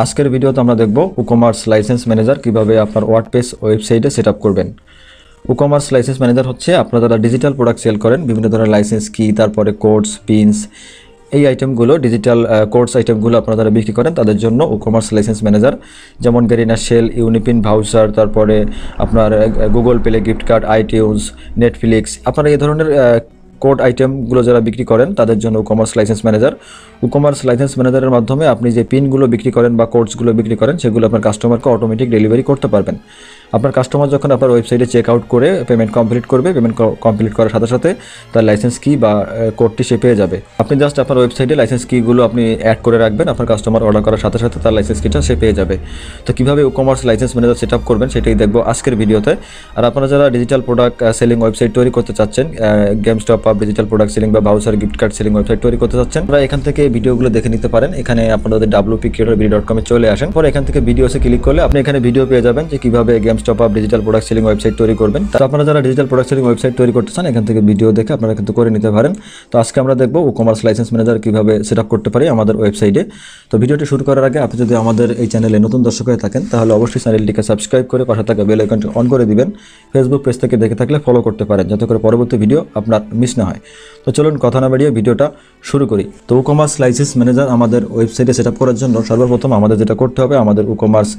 আজকের ভিডিওতে আমরা দেখব ই-কমার্স লাইসেন্স ম্যানেজার কিভাবে আপনার ওয়ার্ডপ্রেস ওয়েবসাইটে সেটআপ করবেন। ই-কমার্স লাইসেন্স ম্যানেজার হচ্ছে আপনারা যারা ডিজিটাল প্রোডাক্ট সেল করেন, বিভিন্ন ধরনের লাইসেন্স কি, তারপরে কোডস, পিনস, এই আইটেমগুলো, ডিজিটাল কোডস আইটেমগুলো আপনারা যারা বিক্রি করেন তাদের জন্য ই-কমার্স লাইসেন্স ম্যানেজার, যেমন গেরিনা সেল, ইউনিপিন ভাউচার, তারপরে আপনার Google play gift card, iTunes, Netflix, আপনারা এই ধরনের কোড আইটেমগুলো যারা বিক্রি করেন তাদের জন্য e-commerce license manager. E-commerce license ম্যানেজারের মাধ্যমে আপনি যে পিনগুলো বিক্রি করেন বা কোডসগুলো বিক্রি করেন সেগুলো আপনার কাস্টমারকে অটোমেটিক ডেলিভারি করতে পারবেন। আপনার কাস্টমার যখন আপনার ওয়েবসাইটে চেক আউট করে পেমেন্ট কমপ্লিট করবে, পেমেন্ট কমপ্লিট করার সাথে সাথে তার লাইসেন্স কি বা কোডটি সে পেয়ে যাবে। আপনি জাস্ট আপনার ওয়েবসাইটে লাইসেন্স কিগুলো আপনি অ্যাড করে রাখবেন, আপনার কাস্টমার অর্ডার করার সাথে সাথে তার লাইসেন্স কিটা সে পেয়ে যাবে। তো কীভাবে e-commerce license manager set up করবেন সেটাই দেখবো আজকের ভিডিওতে। আর আপনারা যারা ডিজিটাল প্রোডাক্ট সেলিং ওয়েবসাইট তৈরি করতে চাচ্ছেন, গেমস্টপ আপ ডিজিটাল প্রোডাক্ট সেলিং বা voucher gift card selling website তৈরি করতে চাচ্ছেন, আপনারা এখান থেকে ভিডিওগুলো দেখে নিতে পারেন। এখানে আপনাদের wp-creatorb.com চলে আসেন, পরে এখান থেকে ভিডিওসে ক্লিক করলে আপনি এখানে ভিডিও পেয়ে যাবেন যে কীভাবে game top up digital product selling website তৈরি করবেন। তো আপনারা যারা ডিজিটাল প্রোডাক্ট সেলিং ওয়েবসাইট তৈরি করতে চান এখান থেকে ভিডিও দেখে আপনারা কিন্তু করে নিতে পারেন। তো আজকে আমরা দেখবো ই-কমার্স লাইসেন্স ম্যানেজার কীভাবে সেট আপ করতে পারি আমাদের ওয়েবসাইটে। তো ভিডিওটি শুরু করার আগে আপনি যদি আমাদের এই চ্যানেলে নতুন দর্শক হয়ে থাকেন তাহলে অবশ্যই চ্যানেলটিকে সাবস্ক্রাইব করে পাশে থাকা বেল আইকনটি অন করে দিবেন। ফেসবুক পেজ থেকে দেখে থাকলে ফলো করতে পারেন যাতে করে পরবর্তী ভিডিও আপনার মিস না হয়। তো চলুন কথা না বাড়িয়ে ভিডিওটা শুরু করি। তো ই-কমার্স লাইসেন্স ম্যানেজার আমাদের ওয়েবসাইটে সেট আপ করার জন্য সর্বপ্রথম আমাদের যেটা করতে হবে, আমাদের ই-কমার্স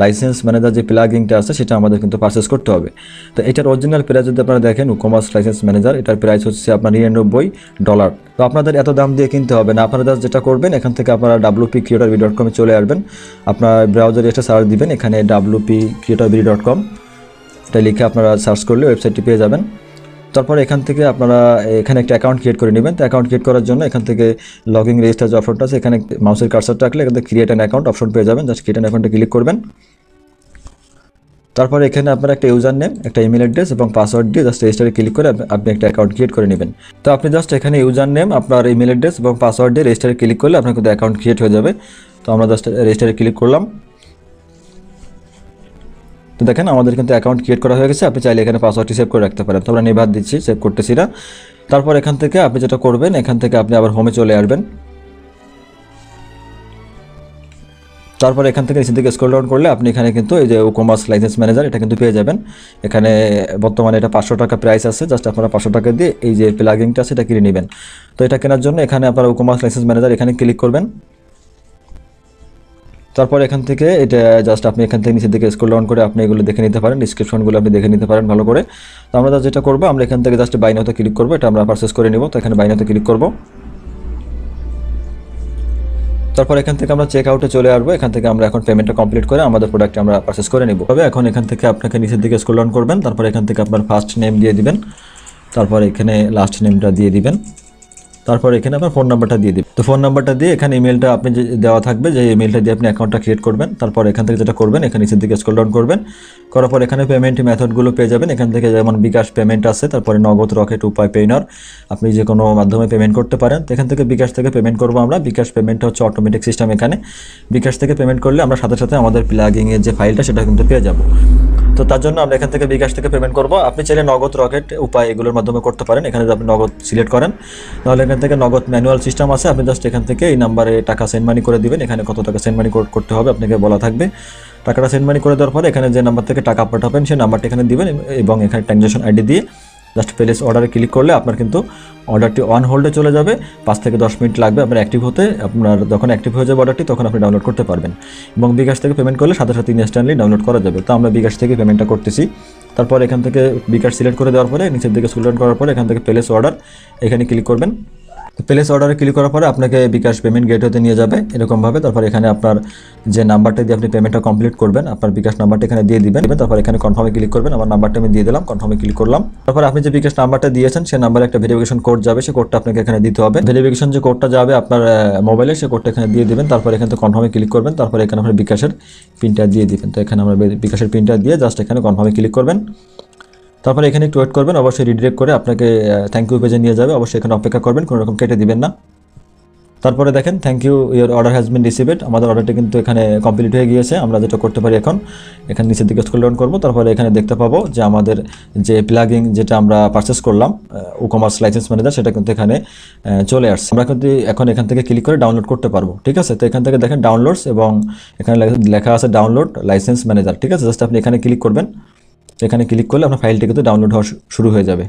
লাইসেন্স ম্যানেজার যে প্লাগিংটা আছে সেটা আমাদের কিন্তু পারচেস করতে হবে। তো এটার অরিজিনাল প্রাইস যদি আপনারা দেখেন, ই-কমার্স লাইসেন্স ম্যানেজার এটার প্রাইস হচ্ছে আপনার $99। তো আপনাদের এত দাম দিয়ে কিনতে হবে না। আপনারা যেটা করবেন, এখান থেকে আপনারা wp-creatorb.com চলে আসবেন, আপনার ব্রাউজারে একটা সার্চ দিবেন, এখানে wp-creatorb.com এটা লিখে আপনারা সার্চ করলে ওয়েবসাইটটি পেয়ে যাবেন। তারপর এখান থেকে আপনারা এখানে একটা অ্যাকাউন্ট ক্রিয়েট করে নেবেন। তো অ্যাকাউন্ট ক্রিয়েট করার জন্য এখান থেকে লগইন রেজিস্টার যে অপশনটা আছে, এখানে মাউসের কার্সারটা রাখলে এখান থেকে ক্রিয়েট অ্যান অ্যাকাউন্ট অপশন পেয়ে যাবেন। জাস্ট ক্রিয়েট অ্যান অ্যাকাউন্টে ক্লিক করবেন। তারপরে এখানে আপনার একটা ইউজার নেম, একটা ইমেল অ্যাড্রেস এবং পাসওয়ার্ড দিয়ে জাস্ট রেজিস্টারে ক্লিক করে আপনি একটা অ্যাকাউন্ট ক্রিয়েট করে নেবেন। তো আপনি জাস্ট এখানে ইউজার নেম, আপনার ইমেল অ্যাড্রেস এবং পাসওয়ার্ড দিয়ে রেজিস্টারে ক্লিক করলে আপনার কিন্তু অ্যাকাউন্ট ক্রিয়েট হয়ে যাবে। তো আমরা জাস্ট রেজিস্টারে ক্লিক করলাম। তো দেখেন আমাদের কিন্তু অ্যাকাউন্ট ক্রিয়েট করা হয়ে গেছে। আপনি চাইলে এখানে পাসওয়ার্ডটি সেভ করে রাখতে পারেন। তো আমরা নিবাদ দিচ্ছি, সেভ করতেছি না। তারপর এখান থেকে আপনি যেটা করবেন, এখান থেকে আপনি আবার হোমে চলে আসবেন। তারপর এখান থেকে নিচের দিকে স্ক্রল ডাউন করলে আপনি এখানে কিন্তু এই যে ই-কমার্স লাইসেন্স ম্যানেজার এটা কিন্তু পেয়ে যাবেন। এখানে বর্তমানে এটা $500 প্রাইস আছে। জাস্ট আপনারা $500 দিয়ে এই যে প্লাগিংটা আছে এটা কিনে নেবেন। তো এটা কেনার জন্য এখানে আপনারা ই-কমার্স লাইসেন্স ম্যানেজার এখানে ক্লিক করবেন। তারপর এখান থেকে এটা জাস্ট আপনি এখান থেকে নিচের দিকে স্ক্রল ডাউন করে আপনি এগুলো দেখে নিতে পারেন, ডিসক্রিপশনগুলো আপনি দেখে নিতে পারেন ভালো করে। তো আমরা যেটা করবো, আমরা এখান থেকে জাস্ট বাই নাওতে ক্লিক করবো, এটা আমরা পারচেস করে নিব। তো এখানে বাই নাওতে ক্লিক করবো। তারপর এখান থেকে আমরা চেক আউটে চলে আসবো। এখান থেকে আমরা এখন পেমেন্টটা কমপ্লিট করে আমাদের প্রোডাক্ট আমরা পারচেস করে নিব। তবে এখন এখান থেকে আপনাকে নিচের দিকে স্ক্রল ডাউন করবেন। তারপর এখান থেকে আপনার ফার্স্ট নেম দিয়ে দিবেন, তারপর এখানে লাস্ট নেমটা দিয়ে দিবেন, তারপর এখানে আপনার ফোন নাম্বারটা দিয়ে দিবেন। তো ফোন নাম্বারটা দিয়ে এখানে ইমেলটা আপনি যে দেওয়া থাকবে, যে ইমেলটা দিয়ে আপনি অ্যাকাউন্টটা ক্রিয়েট করবেন। তারপর এখান থেকে যেটা করবেন, এখানে নিচের দিকে স্ক্রল ডাউন করবেন, করার পর এখানে পেমেন্ট মেথডগুলো পেয়ে যাবেন। এখান থেকে যেমন বিকাশ পেমেন্ট আছে, তারপরে নগদ, রকেট, উপায়, পেইনার, আপনি যে কোনো মাধ্যমে পেমেন্ট করতে পারেন। তো এখান থেকে বিকাশ থেকে পেমেন্ট করবো আমরা। বিকাশ পেমেন্টটা হচ্ছে অটোমেটিক সিস্টেম। এখানে বিকাশ থেকে পেমেন্ট করলে আমরা সাথে সাথে আমাদের প্লাগিংয়ের যে ফাইলটা সেটা কিন্তু পেয়ে যাব। তো তার জন্য আমরা এখান থেকে বিকাশ থেকে পেমেন্ট করব। আপনি চাইলে নগদ, রকেট, উপায় এগুলোর মাধ্যমে করতে পারেন। এখানে যদি আপনি নগদ সিলেক্ট করেন তাহলে এখান থেকে নগদ ম্যানুয়াল সিস্টেম আছে, আপনি জাস্ট এখান থেকে এই নাম্বারে টাকা সেন্ড মানি করে দিবেন। এখানে কত টাকা সেন্ড মানি করতে হবে আপনাকে বলা থাকবে। টাকাটা সেন্ড মানি করে দেওয়ার পরে এখানে যে নাম্বার থেকে টাকা পাঠাবেন সেই নাম্বারটা এখানে দিবেন এবং এখানে ট্রানজ্যাকশন আইডি দিয়ে জাস্ট প্লেস অর্ডারে ক্লিক করলে আপনার কিন্তু অর্ডারটি অন হোল্ডে চলে যাবে। 5 থেকে 10 মিনিট লাগবে আপনার অ্যাক্টিভ হতে। আপনার যখন অ্যাক্টিভ হয়ে যাবে অর্ডারটি তখন আপনি ডাউনলোড করতে পারবেন এবং বিকাশ থেকে পেমেন্ট করলে সাথে সাথে ইনস্ট্যান্টলি ডাউনলোড করা যাবে। তো আমরা বিকাশ থেকে পেমেন্টটা করতেছি। তারপর এখান থেকে বিকাশ সিলেক্ট করে দেওয়ার পরে নিচের দিকে স্ক্রল ডাউন করার পরে এখান থেকে প্লেস অর্ডার এখানে ক্লিক করবেন। প্লেস অর্ডারে ক্লিক করার পরে আপনাকে বিকাশ পেমেন্ট গেটওয়েতে নিয়ে যাবে এরকমভাবে। তারপর এখানে আপনার যে নাম্বারটা দিয়ে আপনি পেমেন্টটা কমপ্লিট করবেন, আপনার বিকাশ নাম্বারটা এখানে দিয়ে দিবেন। তারপর এখানে কনফার্মে ক্লিক করবেন। আমার নাম্বারটা আমি দিয়ে দিলাম, কনফার্মে ক্লিক করলাম। তারপর আপনি যে বিকাশ নাম্বারটা দিয়েছেন সেই নাম্বারে একটা ভেরিফিকেশন কোড যাবে, সেই কোডটা আপনাকে এখানে দিতে হবে। ভেরিফিকেশন যে কোডটা যাবে আপনার মোবাইলে, সেই কোডটা এখানে দিয়ে দিবেন। তারপর এখানে কনফার্মে ক্লিক করবেন। তারপর এখানে আপনার বিকাশের পিনটা দিয়ে দিবেন। তো এখানে আমরা বিকাশের পিনটা দিয়ে জাস্ট এখানে কনফার্মে ক্লিক করবেন। তারপরে এখানে একটু ওয়েট করবেন, অবশ্যই রিডিরেক্ট করে আপনাকে থ্যাংক ইউ পেজে নিয়ে যাবে। অবশ্যই এখানে অপেক্ষা করবেন, কোনো রকম কেটে দিবেন না। তারপরে দেখেন thank you your order has been received, আমাদের অর্ডারটি কিন্তু এখানে কমপ্লিট হয়ে গিয়েছে। আমরা যেটা করতে পারি এখন এখানে নিচের দিকে স্ক্রল ডাউন করব, তারপরে এখানে দেখতে পাবো যে আমাদের যে প্লাগইন যেটা আমরা পারচেস করলাম ই-কমার্স লাইসেন্স ম্যানেজার সেটা কিন্তু এখানে চলে আসছে। আমরা কিন্তু এখন এখান থেকে ক্লিক করে ডাউনলোড করতে পারবো, ঠিক আছে। তো এখান থেকে দেখেন ডাউনলোডস এবং এখানে লেখা আছে ডাউনলোড লাইসেন্স ম্যানেজার, ঠিক আছে। জাস্ট আপনি এখানে ক্লিক করবেন, এখানে ক্লিক করলে আপনার ফাইলটি কিন্তু ডাউনলোড হওয়া শুরু হয়ে যাবে।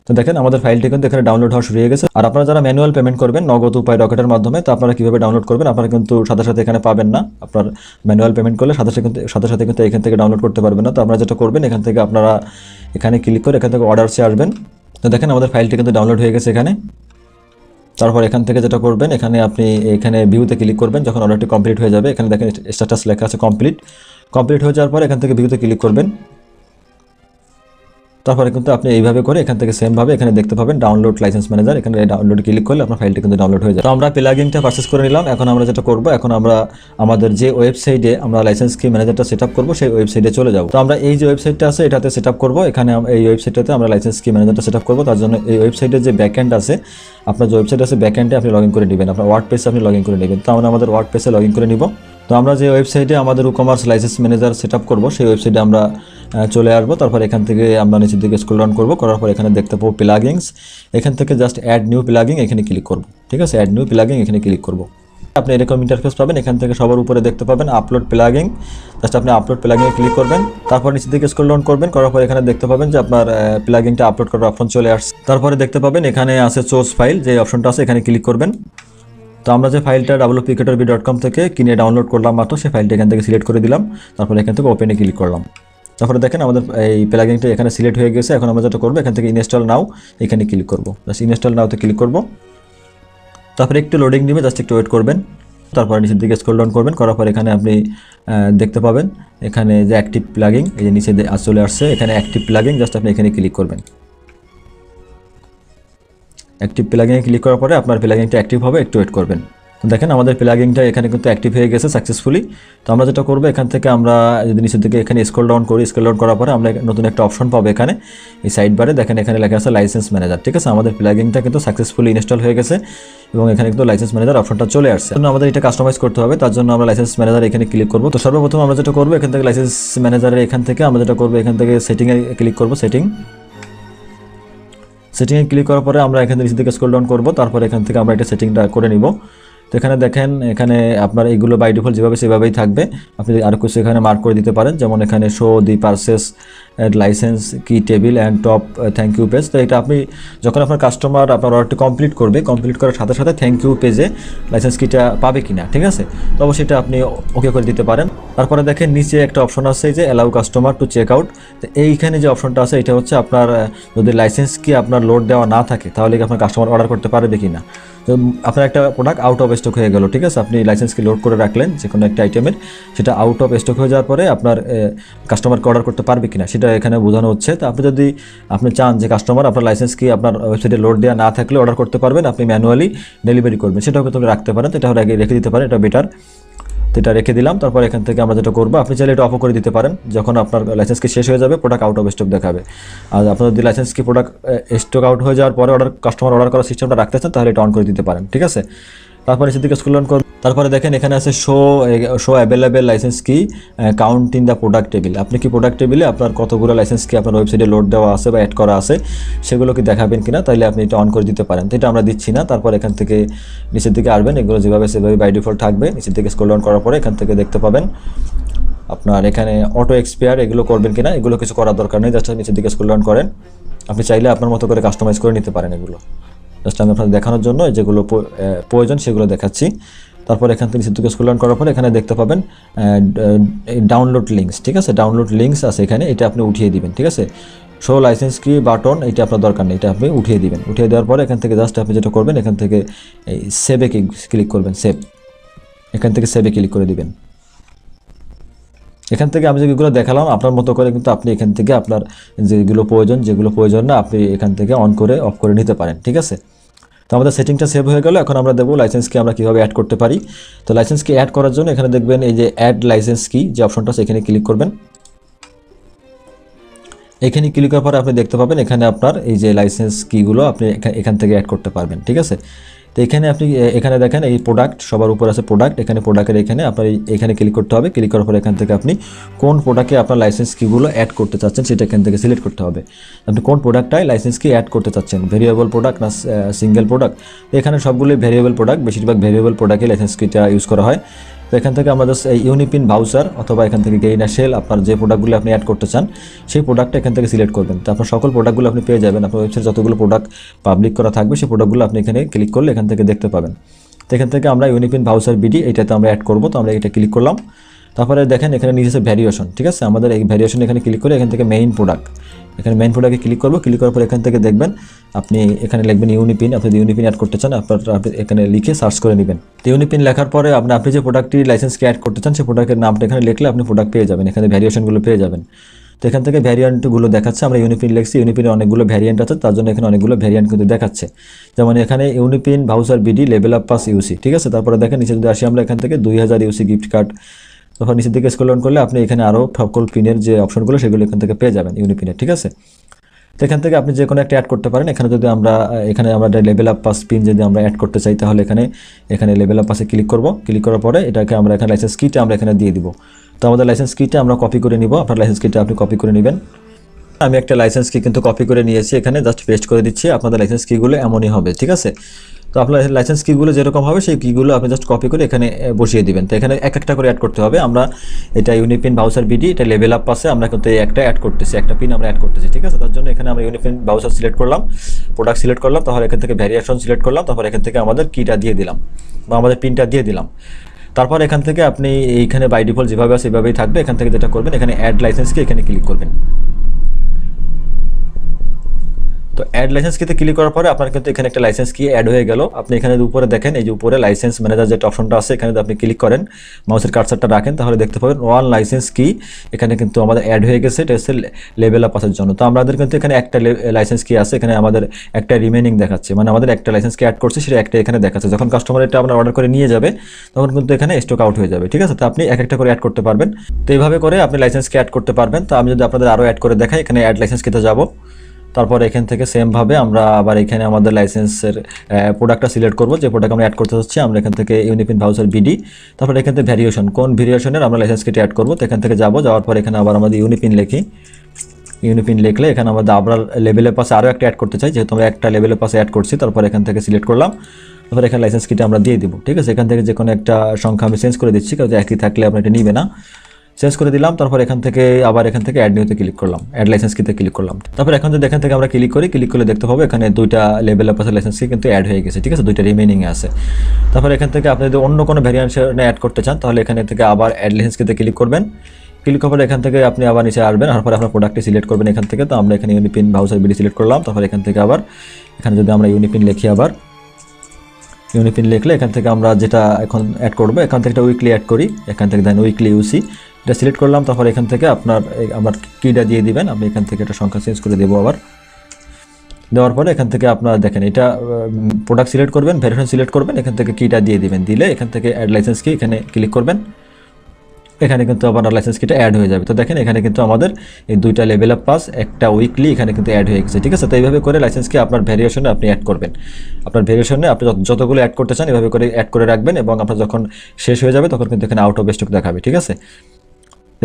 তো দেখেন আমাদের ফাইলটি কিন্তু এখানে ডাউনলোড হওয়া শুরু হয়ে গেছে। আর আপনারা যারা ম্যানুয়াল পেমেন্ট করবেন নগদ উপায় রকেটের মাধ্যমে, তো আপনারা কীভাবে ডাউনলোড করবেন, আপনারা কিন্তু সাথে সাথে এখানে পাবেন না। আপনার ম্যানুয়াল পেমেন্ট করলে সাথে সাথে কিন্তু এখান থেকে ডাউনলোড করতে পারবেন না। তো আপনারা যেটা করবেন এখান থেকে আপনারা এখানে ক্লিক করে এখান থেকে অর্ডারসে আসবেন। তো দেখেন আমাদের ফাইলটি কিন্তু ডাউনলোড হয়ে গেছে এখানে। তারপর এখান থেকে যেটা করবেন এখানে আপনি এখানে ভিউতে ক্লিক করবেন, যখন অর্ডারটি কমপ্লিট হয়ে যাবে এখানে দেখেন স্ট্যাটাস লেখা আছে কমপ্লিট হয়ে যাওয়ার পর এখান থেকে ভিউতে ক্লিক করবেন। তারপরে কিন্তু আপনি এইভাবে করে এখান থেকে সেমভাবে এখানে দেখতে পাবেন ডাউনলোড লাইসেন্স ম্যানেজার, এখানে ডাউনলোড ক্লিক করলে আপনার ফাইলটি কিন্তু ডাউনলোড হয়ে যায়। তো আমরা প্লাগইনটা পারচেস করে নিলাম। এখন আমরা যেটা করব এখন আমরা আমাদের যে ওয়েবসাইটে আমরা লাইসেন্স কি ম্যানেজারটা সেট আপ করবো সেই ওয়েবসাইটে চলে যাব। তো আমরা এই যে ওয়েবসাইটটা আছে এটাতে সেট আপ করবো, এখানে এই ওয়েবসাইটটাতে আমরা লাইসেন্স কি ম্যানেজারটা সেট আপ করবো। তার জন্য এই ওয়েবসাইটের যে ব্যাকএন্ড আছে, আপনার যে ওয়েবসাইট আছে ব্যাকএন্ডে আপনি লগ ইন করে নেবেন, আপনার ওয়ার্ডপ্রেসে আপনি লগ ইন করে নেবেন। তো আমরা আমাদের ওয়ার্ডপ্রেসে লগ ইন করে নিব। তো আমরা যে ওয়েবসাইটে আমাদের e-commerce license manager set up করবো সেই ওয়েবসাইটে আমরা চলে আসবো। তারপর এখান থেকে আমরা নিচের দিকে স্ক্রল ডাউন করবো, করার পর এখানে দেখতে পাবো প্লাগইনস, এখান থেকে জাস্ট অ্যাড নিউ প্লাগইন এখানে ক্লিক করবো, ঠিক আছে। অ্যাড নিউ প্লাগইন এখানে ক্লিক করবো, আপনি এরকম ইন্টারফেস পাবেন। এখান থেকে সবার উপরে দেখতে পাবেন আপলোড প্লাগইন, জাস্ট আপনি আপলোড প্লাগইনে ক্লিক করবেন। তারপর নিচের দিকে স্ক্রল ডাউন করবেন, করার পর এখানে দেখতে পাবেন যে আপনার প্লাগইনটা আপলোড করার অপশন চলে আসছে। তারপরে দেখতে পাবেন এখানে আছে সোর্স ফাইল, যে অপশনটা আছে এখানে ক্লিক করবেন। তো আমরা যে ফাইলটা wp-b.com থেকে কিনে ডাউনলোড করলাম মাত্র, সেই ফাইলটা এখান থেকে সিলেক্ট করে দিলাম। তারপর এখান থেকে ওপেনে ক্লিক করলাম। তারপরে দেখেন আমাদের এই প্লাগইনটা এখানে সিলেক্ট হয়ে গেছে। এখন আমরা যেটা করবো এখান থেকে ইনস্টল নাও এখানে ক্লিক করবো, জাস্ট ইনস্টল নাওতে ক্লিক করবো। তারপরে একটু লোডিং নেবে, জাস্ট একটু ওয়েট করবেন। তারপর নিচের দিকে স্ক্রল ডাউন করবেন, করার পর এখানে আপনি দেখতে পাবেন এখানে যে অ্যাক্টিভ প্লাগইন, এই যে নিচে চলে আসছে এখানে অ্যাক্টিভ প্লাগইন, জাস্ট আপনি এখানে ক্লিক করবেন। অ্যাক্টিভ প্লাগইনে ক্লিক করার পরে আপনার প্লাগইনটা অ্যাক্টিভ হবে, একটু ওয়েট করবেন। তো দেখেন আমাদের প্লাগইনটা এখানে কিন্তু অ্যাক্টিভ হয়ে গেছে সাকসেসফুলি। তো আমরা যেটা করবো এখান থেকে আমরা যদি নিচের দিকে এখানে স্ক্রল ডাউন করি, স্ক্রল ডাউন করার পরে আমরা নতুন একটা অপশন পাবো এখানে এই সাইড বারে, দেখেন এখানে লেখা আছে লাইসেন্স ম্যানেজার, ঠিক আছে। আমাদের প্লাগইনটা কিন্তু সাকসেসফুলি ইনস্টল হয়ে গেছে এবং এখানে কিন্তু লাইসেন্স ম্যানেজার অপশনটা চলে আসছে। আমাদের এটা কাস্টমাইজ করতে হবে, তার জন্য আমরা লাইসেন্স ম্যানেজার এখানে ক্লিক করবো। তো সর্বপ্রথম আমরা যেটা করবো এখান থেকে লাইসেন্স ম্যানেজারের এখান থেকে আমরা যেটা করবো এখান থেকে সেটিংয়ে ক্লিক করবো, সেটিংয়ে ক্লিক করার পরে আমরা এখান থেকে নিচের দিকে স্ক্রল ডাউন করবো। তারপর এখান থেকে আমরা এটা সেটিংটা করে নিব। তো এখানে দেখেন এখানে আপনার এইগুলো বাই ডিফল্ট যেভাবে সেভাবেই থাকবে, আপনি আরও কিছু এখানে মার্ক করে দিতে পারেন, যেমন এখানে show the purchase license key table and top thank you page. তো এটা আপনি যখন আপনার কাস্টমার আপনার অর্ডারটি কমপ্লিট করবে, কমপ্লিট করার সাথে সাথে থ্যাংক ইউ পেজে লাইসেন্স কিটা পাবে কিনা, ঠিক আছে। তো অবশ্যই এটা আপনি ওকে করে দিতে পারেন। তারপরে দেখেন নিচে একটা অপশন আছে যে allow customer to check out. তো এইখানে যে অপশনটা আছে এটা হচ্ছে আপনার যদি লাইসেন্স কি আপনার লোড দেওয়া না থাকে তাহলে কি আপনার কাস্টমার অর্ডার করতে পারবে কিনা। তো আপনার একটা প্রোডাক্ট আউট অফ স্টক হয়ে গেল, ঠিক আছে, আপনি লাইসেন্সকে লোড করে রাখলেন যে কোনো একটা আইটেমের, সেটা আউট অফ স্টক হয়ে যাওয়ার পরে আপনার কাস্টমারকে অর্ডার করতে পারবে কিনা সেটা এখানে বোঝানো হচ্ছে। তো আপনি যদি আপনি চান যে কাস্টমার আপনার লাইসেন্স কি আপনার ওয়েবসাইটে লোড দেওয়া না থাকলে অর্ডার করতে পারবেন, আপনি ম্যানুয়ালি ডেলিভারি করবেন, সেটাও কিন্তু রাখতে পারেন। তো এটা আগে রেখে দিতে পারেন, এটা বেটার। তো এটা রেখে দিলাম। তারপর এখান থেকে আমরা যেটা করবো, আপনি চাইলে এটা অফ করে দিতে পারেন, যখন আপনার লাইসেন্স কি শেষ হয়ে যাবে প্রোডাক্ট আউট অফ স্টক দেখাবে। আর আপনার যদি লাইসেন্স কি প্রোডাক্ট স্টক আউট হয়ে যাওয়ার পরে কাস্টমার অর্ডার করার সিস্টেমটা রাখতে চান তাহলে এটা অন করে দিতে পারেন, ঠিক আছে। তারপরে সেদিকে স্ক্রল ডাউন করুন, তারপরে দেখেন এখানে আছে শো অ্যাভেলেবেল লাইসেন্স কি count in the product table. আপনি কি প্রোডাক্ট টেবিলে আপনার কতগুলো লাইসেন্স কি আপনার ওয়েবসাইটে লোড দেওয়া আছে বা অ্যাড করা আছে সেগুলো কি দেখাবেন কিনা, তাইলে আপনি এটা অন করে দিতে পারেন। তো এটা আমরা দিচ্ছি না। তারপর এখান থেকে নিচের দিকে আসবেন, এগুলো যেভাবে সেভাবে বাই ডিফল্ট থাকবে। নিচের দিকে স্ক্রল ডাউন করার পরে এখান থেকে দেখতে পাবেন আপনার এখানে অটো এক্সপায়ার, এগুলো করবেন কিনা, এগুলো কিছু করার দরকার নেই, জাস্ট নিচের দিকে স্ক্রল ডাউন করেন। আপনি চাইলে আপনার মতো করে কাস্টমাইজ করে নিতে পারেন এগুলো, জাস্ট আমি আপনাদের দেখানোর জন্য যেগুলো প্রয়োজন সেগুলো দেখাচ্ছি। তারপর এখান থেকে নিচের দিকে স্ক্রল ডাউন করার পরে এখানে দেখতে পাবেন ডাউনলোড লিঙ্কস, ঠিক আছে, ডাউনলোড লিঙ্কস আছে এখানে, এটা আপনি উঠিয়ে দিবেন, ঠিক আছে। শো লাইসেন্স কি বাটন এটা আপনার দরকার নেই, এটা আপনি উঠিয়ে দিবেন। উঠিয়ে দেওয়ার পরে এখান থেকে জাস্ট আপনি যেটা করবেন এখান থেকে এই সেভে ক্লিক করবেন, সেভ, এখান থেকে সেভে ক্লিক করে দিবেন। এখান থেকে আমি যেগুলো দেখালাম আপনার মতো করে কিন্তু আপনি এখান থেকে আপনার যেগুলো প্রয়োজন না আপনি এখান থেকে অন করে অফ করে নিতে পারেন, ঠিক আছে। তো আমাদের সেটিংটা সেভ হয়ে গেল। এখন আমরা দেবো লাইসেন্স কি আমরা কীভাবে অ্যাড করতে পারি। তো লাইসেন্স কি অ্যাড করার জন্য এখানে দেখবেন এই যে অ্যাড লাইসেন্স কি যে অপশনটা আছে এখানে ক্লিক করবেন। এখানে ক্লিক করার পরে আপনি দেখতে পাবেন এখানে আপনার এই যে লাইসেন্স কিগুলো আপনি এখান থেকে অ্যাড করতে পারবেন, ঠিক আছে। তো তো এখানে আপনি এখানে দেখেন এই প্রোডাক্ট সবার উপর আছে প্রোডাক্ট, এখানে প্রোডাক্টের এখানে আপনার এখানে ক্লিক করতে হবে। ক্লিক করার পর এখান থেকে আপনি কোন প্রোডাক্টে আপনার লাইসেন্স কিগুলো অ্যাড করতে চাচ্ছেন সেটা এখান থেকে সিলেক্ট করতে হবে। আপনি কোন প্রোডাক্টটায় লাইসেন্স কি অ্যাড করতে চাচ্ছেন, ভেরিয়েবল প্রোডাক্ট না সিঙ্গেল প্রোডাক্ট। এখানে সবগুলোই ভেরিয়েবল প্রোডাক্ট, বেশিরভাগ ভেরিয়েবল প্রোডাক্টে লাইসেন্স কিটা ইউজ করা হয়। তো এখান থেকে আমরা জাস্ট এই ইউনিপিন ভাউচার অথবা এখান থেকে গেইন সেল আপনার যে প্রোডাক্টগুলো আপনি অ্যাড করতে চান সেই প্রোডাক্টটা এখান থেকে সিলেক্ট করবেন। তো আপনার সকল প্রোডাক্টগুলো আপনি পেয়ে যাবেন। আপনার ওয়েবসাইট যতগুলো প্রোডাক্ট পাবলিক করা থাকবে সেই প্রোডাক্টগুলো আপনি এখানে ক্লিক করলে এখান থেকে দেখতে পাবেন। তো এখান থেকে আমরা ইউনিপিন ভাউচার বিডি এটাতে আমরা অ্যাড করব। তো আমরা এটা ক্লিক করলাম। তারপরে দেখেন এখানে নিচে আছে ভ্যারিয়েশন, ঠিক আছে। আমাদের এই ভ্যারিয়েশন এখানে ক্লিক করে এখান থেকে মেইন প্রোডাক্ট, এখানে মেইন প্রোডাক্টে ক্লিক করবো। ক্লিক করার পর এখান থেকে দেখবেন আপনি এখানে লিখবেন ইউনিপিন। আপনি যদি ইউনিপিন অ্যাড করতে চান আপনি এখানে লিখে সার্চ করে নেবেন। তো ইউনিপিন লেখার পরে আপনি যে প্রোডাক্টটি লাইসেন্সকে অ্যাড করতে চান সেই প্রোডাক্টের নামটা এখানে লিখলে আপনি প্রোডাক্ট পেয়ে যাবেন, এখানে ভ্যারিয়েশনগুলো পেয়ে যাবেন। তো এখান থেকে ভ্যারিয়েন্টগুলো দেখাচ্ছে। আমরা ইউনিপিন লিখছি, ইউনিপিনের অনেকগুলো ভ্যারিয়েন্ট আছে, তার জন্য এখানে অনেকগুলো ভ্যারিয়েন্ট কিন্তু দেখাচ্ছে। যেমন এখানে UniPin voucher BD level up pass UC, ঠিক আছে। তারপরে দেখেন নিচে যদি আসি আমরা এখান থেকে 2000 ইউসি গিফট কার্ড, তখন নিচের দিকে স্ক্রল ডাউন করলে আপনি এখানে আরও সকল পিনের যে অপশনগুলো সেগুলো এখান থেকে পেয়ে যাবেন ইউনিপিনের, ঠিক আছে। তো এখান থেকে আপনি যে কোনো একটা অ্যাড করতে পারেন। এখানে যদি আমরা লেভেল আপ পাস পিন যদি আমরা অ্যাড করতে চাই তাহলে এখানে লেভেল আপ পাসে ক্লিক করব। ক্লিক করার পরে এটাকে আমরা এখানে লাইসেন্স কিটা আমরা এখানে দিয়ে দিব। তো আমাদের লাইসেন্স কিটা আমরা কপি করে নিব। আপনার লাইসেন্স কিটা আপনি কপি করে নেবেন। আমি একটা লাইসেন্স কি কিন্তু কপি করে নিয়েছি, এখানে জাস্ট পেস্ট করে দিচ্ছি। আপনাদের লাইসেন্স কিগুলো এমনই হবে, ঠিক আছে। তো আপনার লাইসেন্স কিগুলো যেরকম হবে সেই কিগুলো আপনি জাস্ট কপি করে এখানে বসিয়ে দিবেন। তো এখানে এক একটা করে অ্যাড করতে হবে। আমরা এটা ইউনিপিন ভাউচার বিডি, এটা লেভেল আপ পাসে আমরা কিন্তু একটা অ্যাড করতেছি, একটা পিন আমরা অ্যাড করতেছি, ঠিক আছে। তার জন্য এখানে আমরা ইউনিপিন ভাউচার সিলেক্ট করলাম, প্রোডাক্ট সিলেক্ট করলাম, তারপর এখান থেকে ভ্যারিয়েশন সিলেক্ট করলাম, তারপর এখান থেকে আমাদের কিটা দিয়ে দিলাম বা আমাদের পিনটা দিয়ে দিলাম। তারপর এখান থেকে আপনি এইখানে বাই ডিফল্ট যেভাবে আছে সেভাবেই থাকবে। এখান থেকে যেটা করবেন এখানে অ্যাড লাইসেন্স কি এখানে ক্লিক করবেন। তো অ্যাড লাইসেন্স কিতে ক্লিক করার পরে আপনার কিন্তু এখানে একটা লাইসেন্স কি অ্যাড হয়ে গেল। আপনি এখানে উপরে দেখেন এই যে উপরে লাইসেন্স ম্যানেজার যেটা অপশনটা আছে এখানে যদি আপনি ক্লিক করেন, মাউসের কার্সারটা রাখেন, তাহলে দেখতে পাবেন ওয়ান লাইসেন্স কি এখানে কিন্তু আমাদের অ্যাড হয়ে গেছে। এটা হচ্ছে লেভেল আপ পাসের জন্য। তো আমাদের কিন্তু এখানে একটা লাইসেন্স কি আছে, এখানে আমাদের একটা রিমেনিং দেখাচ্ছে, মানে আমাদের একটা লাইসেন্স কি অ্যাড করছে সেটা একটা এখানে দেখাচ্ছে। যখন কাস্টমার এটা আপনার অর্ডার করে নিয়ে যাবে তখন কিন্তু এখানে স্টক আউট হয়ে যাবে, ঠিক আছে। তো আপনি এক একটা করে অ্যাড করতে পারবেন। তো এইভাবে করে আপনি লাইসেন্সকে অ্যাড করতে পারবেন। তো আমি যদি আপনাদের আরও অ্যাড করে দেখাই, এখানে অ্যাড লাইসেন্স কিতে যাব। তারপর এখান থেকে সেমভাবে আমরা আবার এখানে আমাদের লাইসেন্সের প্রোডাক্টটা সিলেক্ট করব, যে প্রোডাক্ট আমরা অ্যাড করতে চাচ্ছি। আমরা এখান থেকে ইউনিপিন ভাউচার বিডি, তারপর এখান থেকে ভ্যারিয়েশন, কোন ভ্যারিয়েশনের আমরা লাইসেন্স কেটে অ্যাড করব। তো এখান থেকে যাওয়ার পর এখানে আবার আমাদের ইউনিপিন লিখি। ইউনিপিন লিখলে এখানে আমাদের আবার লেভেলের পাশে আরও একটা অ্যাড করতে চাই, যেহেতু আমরা একটা লেভেলের পাশে অ্যাড করছি। তারপর এখান থেকে সিলেক্ট করলাম, তারপর এখানে লাইসেন্স কিটা আমরা দিয়ে দিব, ঠিক আছে। এখান থেকে যে কোনো একটা সংখ্যা আমি চেঞ্জ করে দিচ্ছি, কারণ একই থাকলে আপনার এটা নিবে না। চেঞ্জ করে দিলাম। তারপর এখান থেকে অ্যাড নিউতে ক্লিক করলাম, অ্যাড লাইসেন্স কিতে ক্লিক করলাম। তারপর এখন যদি এখান থেকে আমরা ক্লিক করলে দেখতে পাবো এখানে দুইটা লেভেল পাশে লাইসেন্স কি কিন্তু অ্যাড হয়ে গেছে, ঠিক আছে, দুইটা রিমেনিং আছে। তারপর এখান থেকে আপনি যদি অন্য কোনো ভ্যারিয়েন্ট অ্যাড করতে চান তাহলে এখানে থেকে আবার অ্যাড লাইসেন্স কিতে ক্লিক করবেন। ক্লিক করার পর এখান থেকে আপনি আবার নিচে আসবেন, তারপরে আপনার প্রোডাক্টটি সিলেক্ট করবেন এখান থেকে। তো আমরা এখানে ইউনিপিন ভাউচার বিডি সিলেক্ট করলাম। তারপর এখান থেকে আবার এখানে যদি আমরা ইউনিপিন লিখি, আবার ইউনিপিন লিখলে এখান থেকে আমরা যেটা এখন অ্যাড করবো এখান থেকে একটা উইকলি অ্যাড করি। এখান থেকে দেন উইকলি ইউসি এটা সিলেক্ট করলাম। তারপর এখান থেকে আমার কিটা দিয়ে দিবেন। আমি এখান থেকে একটা সংখ্যা চেঞ্জ করে দেবো। আবার দেওয়ার পরে এখান থেকে আপনারা দেখেন এটা প্রোডাক্ট সিলেক্ট করবেন, ভ্যারিয়েশন সিলেক্ট করবেন, এখান থেকে কিটা দিয়ে দিবেন। দিলে এখান থেকে অ্যাড লাইসেন্স কি এখানে ক্লিক করবেন। এখানে কিন্তু আবার লাইসেন্স কিটা অ্যাড হয়ে যাবে। তো দেখেন এখানে কিন্তু আমাদের এই দুইটা লেভেল আপ পাস, একটা উইকলি এখানে কিন্তু অ্যাড হয়ে গেছে, ঠিক আছে। তো এইভাবে করে লাইসেন্স কি আপনার ভ্যারিয়েশনে আপনি অ্যাড করবেন। আপনার ভ্যারিয়েশনে আপনি যতগুলো অ্যাড করতে চান এভাবে করে অ্যাড করে রাখবেন, এবং আপনার যখন শেষ হয়ে যাবে তখন কিন্তু এখানে আউট অফ স্টক দেখাবে, ঠিক আছে।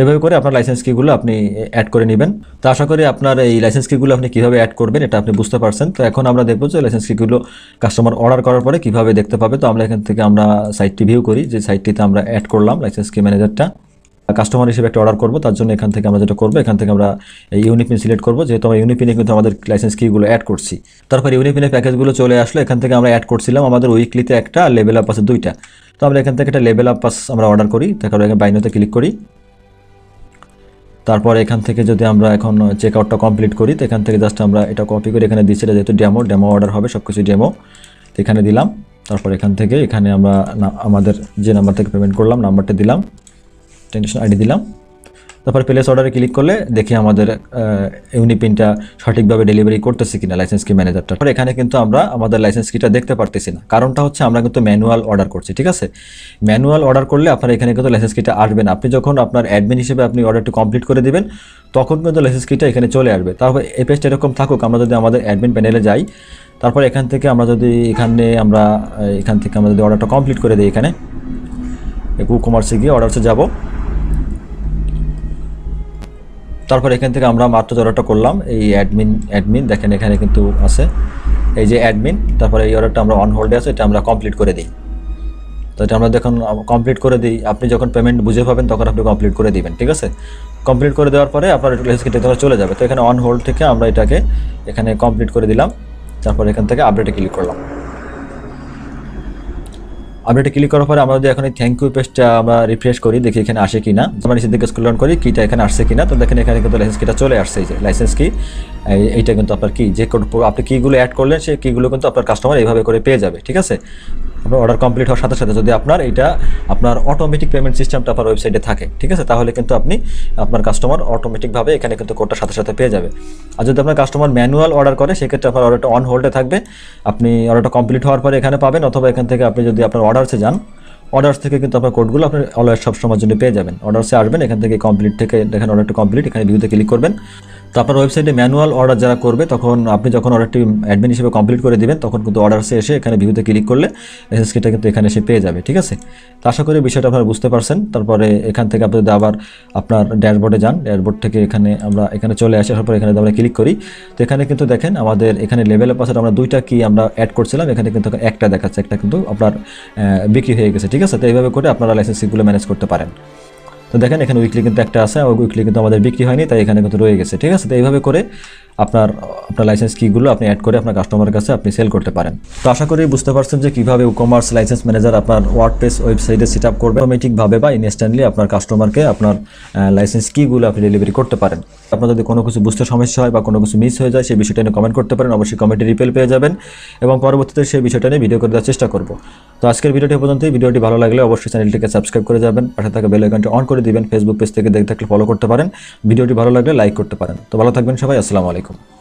এভাবে করে আপনার লাইসেন্স কিগুলো আপনি অ্যাড করে নেবেন। তো আশা করি আপনার এই লাইসেন্স কিগুলো আপনি কীভাবে অ্যাড করবেন এটা আপনি বুঝতে পারছেন। তো এখন আমরা দেখবো যে লাইসেন্স কিগুলো কাস্টমার অর্ডার করার পরে কীভাবে দেখতে পাবে। তো আমরা এখান থেকে আমরা সাইটটি ভিউ করি, যে সাইটটিতে আমরা অ্যাড করলাম লাইসেন্স কি ম্যানেজারটা। কাস্টমার হিসেবে একটা অর্ডার করবো, তার জন্য এখান থেকে আমরা যেটা করবো এখান থেকে আমরা ইউনিপিন সিলেক্ট করবো, যেহেতু আমরা ইউনিপিনে কিন্তু আমাদের লাইসেন্স কিগুলো অ্যাড করছি। তারপর ইউনিপিনের প্যাকেজগুলো চলে আসলো। এখান থেকে আমরা অ্যাড করছিলাম আমাদের উইকলিতে একটা, লেভেল আপ পাসে দুইটা। তো আমরা এখান থেকে একটা লেভেল আপ পাস আমরা অর্ডার করি। তারপর এখানে বাইনোতে ক্লিক করি। তারপর এখান থেকে যদি আমরা এখন চেক আউটটা কমপ্লিট করি, তো এখান থেকে জাস্ট আমরা এটা কপি করে এখানে দিচ্ছি, এটা যেহেতু ডেমো অর্ডার হবে, সব কিছু ডেমো, তো এখানে দিলাম। তারপর এখান থেকে এখানে আমরা আমাদের যে নাম্বার থেকে পেমেন্ট করলাম নাম্বারটা দিলাম, ট্রানজাকশন আইডি দিলাম। তারপর প্লেস অর্ডারে ক্লিক করলে দেখি আমাদের ইউনিপিনটা সঠিকভাবে ডেলিভারি করতেছে কিনা লাইসেন্স কি ম্যানেজারটা। তারপর এখানে কিন্তু আমরা আমাদের লাইসেন্স কিটা দেখতে পারতেছি না, কারণটা হচ্ছে আমরা কিন্তু ম্যানুয়াল অর্ডার করছি, ঠিক আছে। ম্যানুয়াল অর্ডার করলে আপনার এখানে কিন্তু লাইসেন্স কিটা আসবে না। আপনি যখন আপনার অ্যাডমিন হিসেবে আপনি অর্ডারটি কমপ্লিট করে দিবেন তখন কিন্তু লাইসেন্স কিটা এখানে চলে আসবে। তারপর এই পেজটা এরকম থাকুক, আমরা যদি আমাদের অ্যাডমিন প্যানেলে যাই, তারপর এখান থেকে আমরা যদি এখান থেকে আমরা যদি অর্ডারটা কমপ্লিট করে দিই, এখানে ই-কমার্সে গিয়ে অর্ডারসে যাব। তারপর এখান থেকে আমরা মাত্র অর্ডারটা করলাম, এই অ্যাডমিন দেখেন এখানে কিন্তু আছে এই যে অ্যাডমিন, তারপরে এই অর্ডারটা আমরা অন হোল্ডে আছে, এটা আমরা কমপ্লিট করে দিই। তো এটা আমরা দেখুন কমপ্লিট করে দিই, আপনি যখন পেমেন্ট বুঝে পাবেন তখন আপনি কমপ্লিট করে দিবেন, ঠিক আছে। কমপ্লিট করে দেওয়ার পরে আপনার লাইসেন্স কিটা চলে যাবে। তো এখানে অন হোল্ড থেকে আমরা এটাকে এখানে কমপ্লিট করে দিলাম। তারপর এখান থেকে আপডেটে ক্লিক করলাম। আপডেটে ক্লিক করার পরে আমরা যদি এখন এই থ্যাংক ইউ পেজটা আমরা রিফ্রেশ করি, দেখি এখানে আসে কিনা। আমরা নিচের দিকে স্ক্রল ডাউন করি, কিটা এখানে আসছে কিনা। তো দেখেন এখানে কিন্তু লাইসেন্স কিটা চলে আসছে, এই যে লাইসেন্স কি, এইটা কিন্তু আপনার কি যে আপনি কিগুলো অ্যাড করলেন সেই কিগুলো কিন্তু আপনার কাস্টমার এইভাবে করে পেয়ে যাবে, ঠিক আছে। আপনার অর্ডার কমপ্লিট হওয়ার সাথে সাথে যদি আপনার অটোমেটিক পেমেন্ট সিস্টেমটা আপনার ওয়েবসাইটে থাকে, ঠিক আছে, তাহলে কিন্তু আপনার কাস্টমার অটোমেটিকভাবে এখানে কিন্তু কোডটা সাথে সাথে পেয়ে যাবে। আর যদি আপনার কাস্টমার ম্যানুয়াল অর্ডার করে সেক্ষেত্রে আপনার অর্ডারটা অন হোল্ডে থাকবে, আপনি অর্ডারটা কমপ্লিট হওয়ার পরে এখানে পাবেন, অথবা এখান থেকে আপনি যদি আপনার অর্ডারসে যান, অর্ডার্স থেকে কিন্তু আপনার কোডগুলো আপনি অলওয়েজ সব সময়ের জন্য পেয়ে যাবেন। অর্ডারসে আসবেন, এখান থেকে কমপ্লিট থেকে দেখেন অর্ডারটা কমপ্লিট, এখানে ভিউতে ক্লিক করবেন। তো আপনার ওয়েবসাইটে ম্যানুয়াল অর্ডার যারা করবে তখন আপনি যখন অর্ডারটি অ্যাডমিন হিসেবে কমপ্লিট করে দিবেন তখন কিন্তু অর্ডারসে এসে এখানে ভিউতে ক্লিক করলে লাইসেন্স কিটা কিন্তু এখানে এসে পেয়ে যাবে, ঠিক আছে। তো আশা করি বিষয়টা আপনারা বুঝতে পারছেন। তারপরে এখান থেকে আপনি যদি আবার আপনার ড্যাশবোর্ডে যান, ড্যাশবোর্ড থেকে এখানে চলে আসে, তারপর এখানে আমরা ক্লিক করি। তো এখানে কিন্তু দেখেন আমাদের এখানে লেভেলের পাশে আমরা দুইটা কি আমরা অ্যাড করছিলাম, এখানে কিন্তু একটা দেখাচ্ছে, একটা কিন্তু আপনার বিক্রি হয়ে গেছে, ঠিক আছে। তো এইভাবে করে আপনারা লাইসেন্সগুলো ম্যানেজ করতে পারেন। তো দেখেন এখানে উইকলি কিন্তু একটা আছে, উইকলি কিন্তু আমাদের বিক্রি হয়নি, তাই এখানে কিন্তু রয়ে গেছে, ঠিক আছে। তো এইভাবে করে আপনার লাইসেন্স কিগুলো আপনি অ্যাড করে আপনার কাস্টমারের কাছে আপনি সেল করতে পারেন। তো আশা করি বুঝতে পারছেন যে কীভাবে ই-কমার্স লাইসেন্স ম্যানেজার আপনার ওয়ার্ডপ্রেস ওয়েবসাইটে সেট আপ করবে অটোমেটিকভাবে বা ইনস্ট্যান্টলি আপনার কাস্টমারকে আপনার লাইসেন্স কিগুলো আপনি ডেলিভারি করতে পারেন। আপনার যদি কোনো কিছু বুঝতে সমস্যা হয় বা কোনো কিছু মিস হয়ে যায় সেই বিষয়টা নিয়ে কমেন্ট করতে পারেন, অবশ্যই কমেন্টে রিপ্লাই পেয়ে যাবেন এবং পরবর্তীতে সেই বিষয়টা নিয়ে ভিডিও করে দেওয়ার চেষ্টা করব। তো আজকের ভিডিওটি পর্যন্তই। ভিডিওটি ভালো লাগলে অবশ্যই চ্যানেলটিকে সাবস্ক্রাইব করে যাবেন, পাশে থাকা বেল আইকনটি অন করে দিবেন, ফেসবুক পেজ থেকে দেখতে থাকলে ফলো করতে পারেন, ভিডিওটি ভালো লাগলে লাইক করতে পারেন। তো ভালো থাকবেন সবাই, আসসালামু আলাইকুম।